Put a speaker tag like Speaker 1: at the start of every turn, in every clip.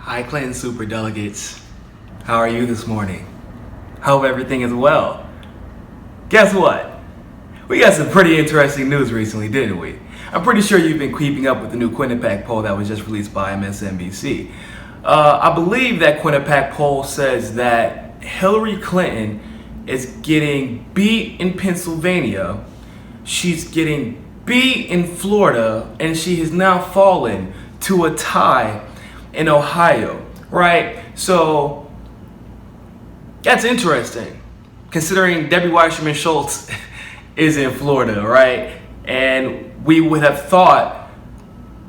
Speaker 1: Hi, Clinton Super Delegates. How are you this morning? Hope everything is well. Guess what? We got some pretty interesting news recently, didn't we? I'm pretty sure you've been keeping up with the new Quinnipiac poll that was just released by MSNBC. I believe that Quinnipiac poll says that Hillary Clinton is getting beat in Pennsylvania, she's getting beat in Florida, and she has now fallen to a tie in Ohio, right? So that's interesting, considering Debbie Wasserman Schultz is in Florida, right? And we would have thought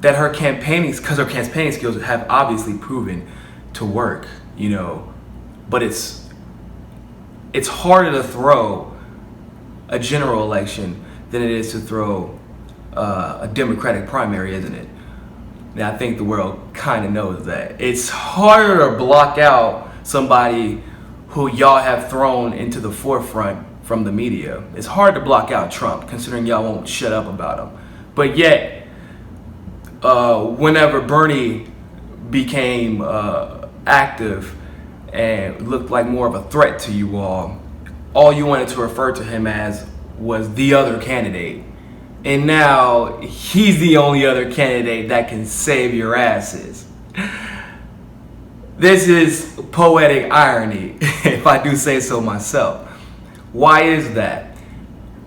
Speaker 1: that her campaigning, because her campaigning skills have obviously proven to work, but it's harder to throw a general election than it is to throw a Democratic primary, isn't it? Now, I think the world kind of knows that. It's harder to block out somebody who y'all have thrown into the forefront from the media. It's hard to block out Trump, considering y'all won't shut up about him. But yet, whenever Bernie became active and looked like more of a threat to you all you wanted to refer to him as was the other candidate. And now he's the only other candidate that can save your asses. This is poetic irony, if I do say so myself. Why is that?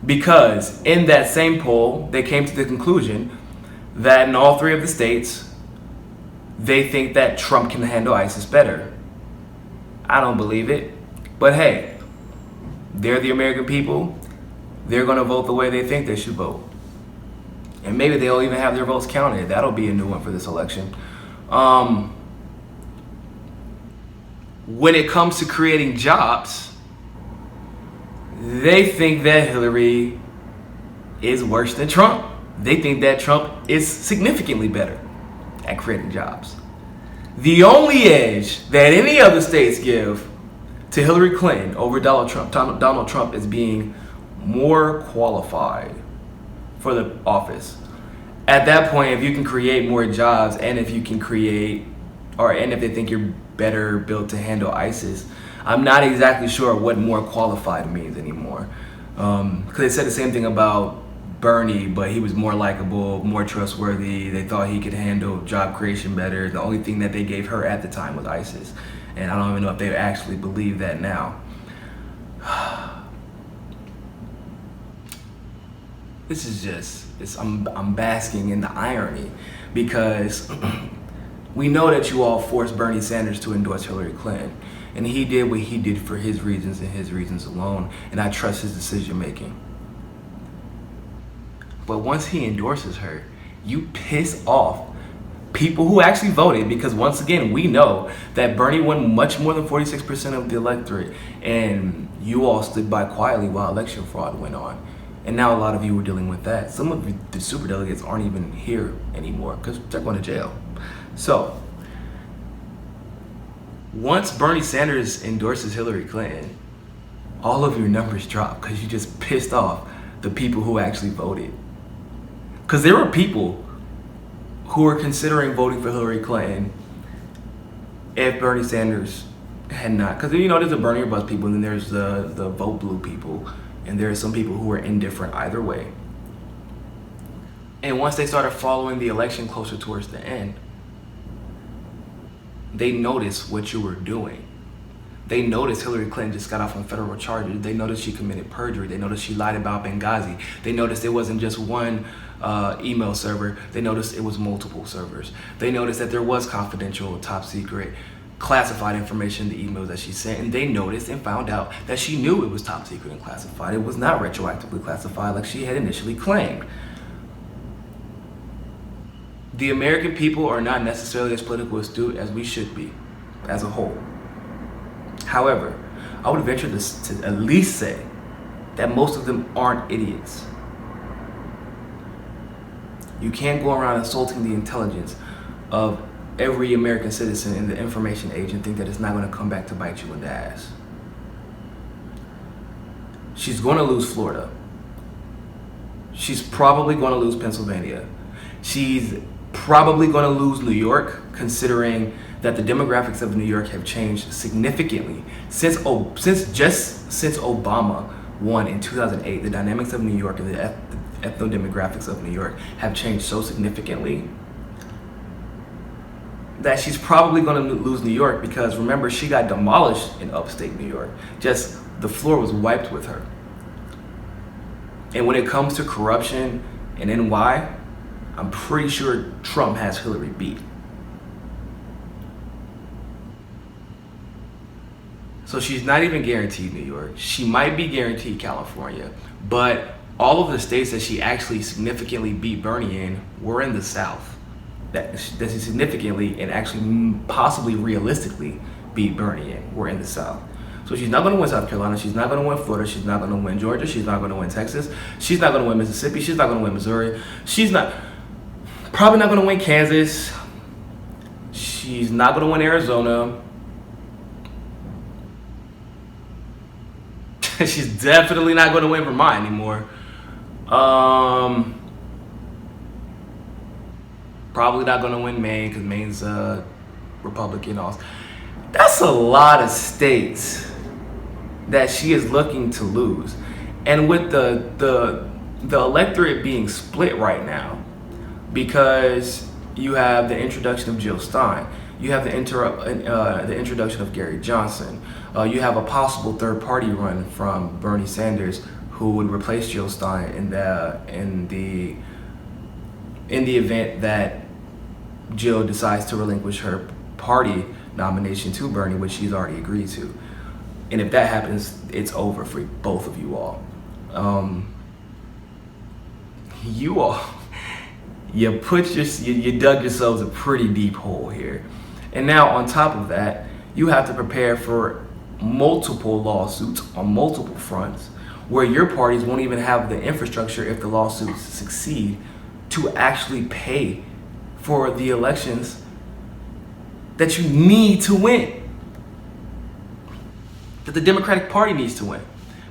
Speaker 1: Because in that same poll, they came to the conclusion that in all three of the states, they think that Trump can handle ISIS better. I don't believe it. But hey, they're the American people. They're going to vote the way they think they should vote. And maybe they'll even have their votes counted. That'll be a new one for this election. When it comes to creating jobs, they think that Hillary is worse than Trump. They think that Trump is significantly better at creating jobs. The only edge that any other states give to Hillary Clinton over Donald Trump is being more qualified for the office. At that point, if you can create more jobs, and if you can and if they think you're better built to handle ISIS, I'm not exactly sure what more qualified means anymore. Because they said the same thing about Bernie, but he was more likable, more trustworthy. They thought he could handle job creation better. The only thing that they gave her at the time was ISIS. And I don't even know if they actually believe that now. This is just, I'm basking in the irony, because we know that you all forced Bernie Sanders to endorse Hillary Clinton. And he did what he did for his reasons and his reasons alone. And I trust his decision making. But once he endorses her, you piss off people who actually voted, because once again, we know that Bernie won much more than 46% of the electorate. And you all stood by quietly while election fraud went on. And now a lot of you are dealing with that. Some of the super delegates aren't even here anymore because they're going to jail. So, once Bernie Sanders endorses Hillary Clinton, all of your numbers drop because you just pissed off the people who actually voted. Because there were people who were considering voting for Hillary Clinton if Bernie Sanders had not. Because, there's the Bernie or bust people, and then there's the vote blue people. And there are some people who are indifferent either way. And once they started following the election closer towards the end, they noticed what you were doing. They noticed Hillary Clinton just got off on federal charges. They noticed she committed perjury. They noticed she lied about Benghazi. They noticed it wasn't just one email server. They noticed it was multiple servers. They noticed that there was confidential, top secret, classified information in the emails that she sent, and they noticed and found out that she knew it was top secret and classified. It was not retroactively classified like she had initially claimed. The American people are not necessarily as politically astute as we should be as a whole. However, I would venture to at least say that most of them aren't idiots. You can't go around insulting the intelligence of every American citizen in the information age and think that it's not going to come back to bite you in the ass. She's going to lose Florida. She's probably going to lose Pennsylvania. She's probably going to lose New York, considering that the demographics of New York have changed significantly since Obama won in 2008. The dynamics of New York and the ethno-demographics of New York have changed so significantly that she's probably going to lose New York, because remember, she got demolished in upstate New York. Just the floor was wiped with her. And when it comes to corruption in NY, I'm pretty sure Trump has Hillary beat. So she's not even guaranteed New York. She might be guaranteed California, but all of the states that she actually significantly beat Bernie in were in the South. That she significantly and actually possibly realistically beat Bernie in were in the South. So she's not going to win South Carolina. She's not going to win Florida. She's not going to win Georgia. She's not going to win Texas. She's not going to win Mississippi. She's not going to win Missouri. She's probably not going to win Kansas. She's not going to win Arizona. She's definitely not going to win Vermont anymore. Probably not going to win Maine, because Maine's Republican. Also, that's a lot of states that she is looking to lose. And with the electorate being split right now, because you have the introduction of Jill Stein, you have the introduction of Gary Johnson, you have a possible third party run from Bernie Sanders, who would replace Jill Stein in the event that Jill decides to relinquish her party nomination to Bernie, which she's already agreed to. And if that happens, it's over for both of you all. You dug yourselves a pretty deep hole here. And now on top of that, you have to prepare for multiple lawsuits on multiple fronts, where your parties won't even have the infrastructure, if the lawsuits succeed, to actually pay for the elections that you need to win, that the Democratic Party needs to win.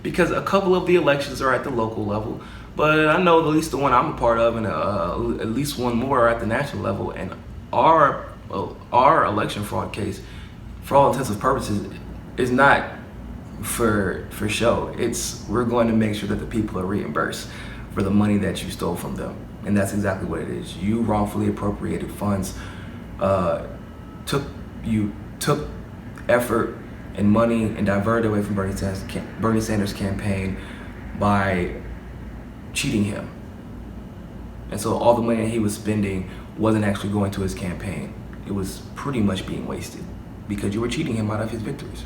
Speaker 1: Because a couple of the elections are at the local level, but I know at least the one I'm a part of, and at least one more are at the national level. And our election fraud case, for all intents and purposes, is not for show. We're going to make sure that the people are reimbursed for the money that you stole from them. And that's exactly what it is. You wrongfully appropriated funds, took effort and money and diverted away from Bernie Sanders' campaign by cheating him. And so all the money that he was spending wasn't actually going to his campaign. It was pretty much being wasted because you were cheating him out of his victories.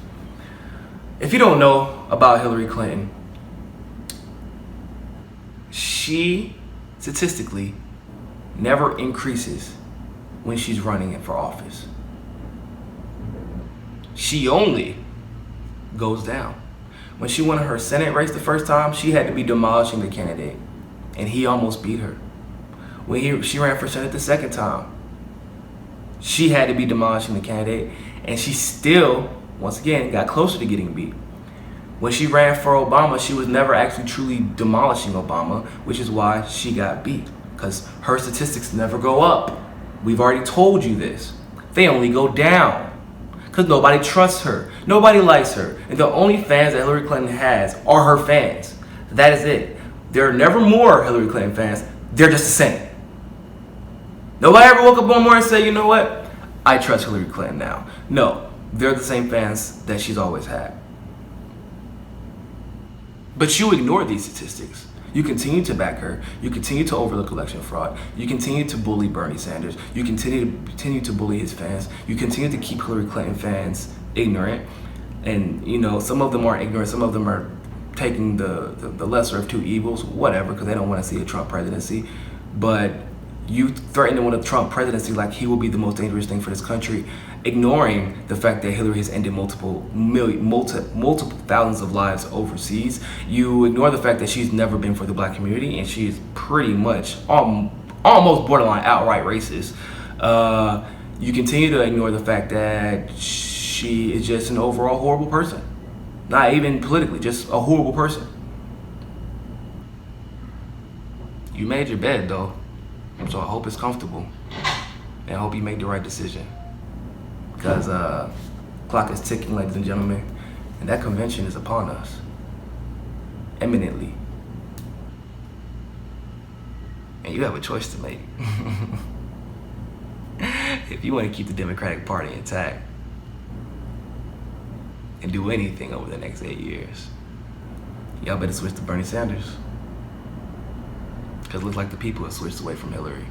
Speaker 1: If you don't know about Hillary Clinton, she statistically never increases when she's running for office. She only goes down. When she won her Senate race the first time, she had to be demolishing the candidate, and he almost beat her. When she ran for Senate the second time, she had to be demolishing the candidate, and she still, once again, got closer to getting beat. When she ran for Obama, she was never actually truly demolishing Obama, which is why she got beat, because her statistics never go up. We've already told you this. They only go down because nobody trusts her. Nobody likes her. And the only fans that Hillary Clinton has are her fans. That is it. There are never more Hillary Clinton fans. They're just the same. Nobody ever woke up one morning and said, you know what? I trust Hillary Clinton now. No, they're the same fans that she's always had. But you ignore these statistics. You continue to back her. You continue to overlook election fraud. You continue to bully Bernie Sanders. You continue to bully his fans. You continue to keep Hillary Clinton fans ignorant. And, you know, some of them are ignorant. Some of them are taking the lesser of two evils, whatever, because they don't want to see a Trump presidency. But you threaten him with a Trump presidency like he will be the most dangerous thing for this country, ignoring the fact that Hillary has ended multiple thousands of lives overseas. You ignore the fact that she's never been for the black community, and she's pretty much almost borderline outright racist. You continue to ignore the fact that she is just an overall horrible person. Not even politically, just a horrible person. You made your bed though, so I hope it's comfortable. And I hope you make the right decision. Because clock is ticking, ladies and gentlemen, and that convention is upon us. Imminently. And you have a choice to make. If you want to keep the Democratic Party intact and do anything over the next 8 years, y'all better switch to Bernie Sanders. Because it looks like the people have switched away from Hillary.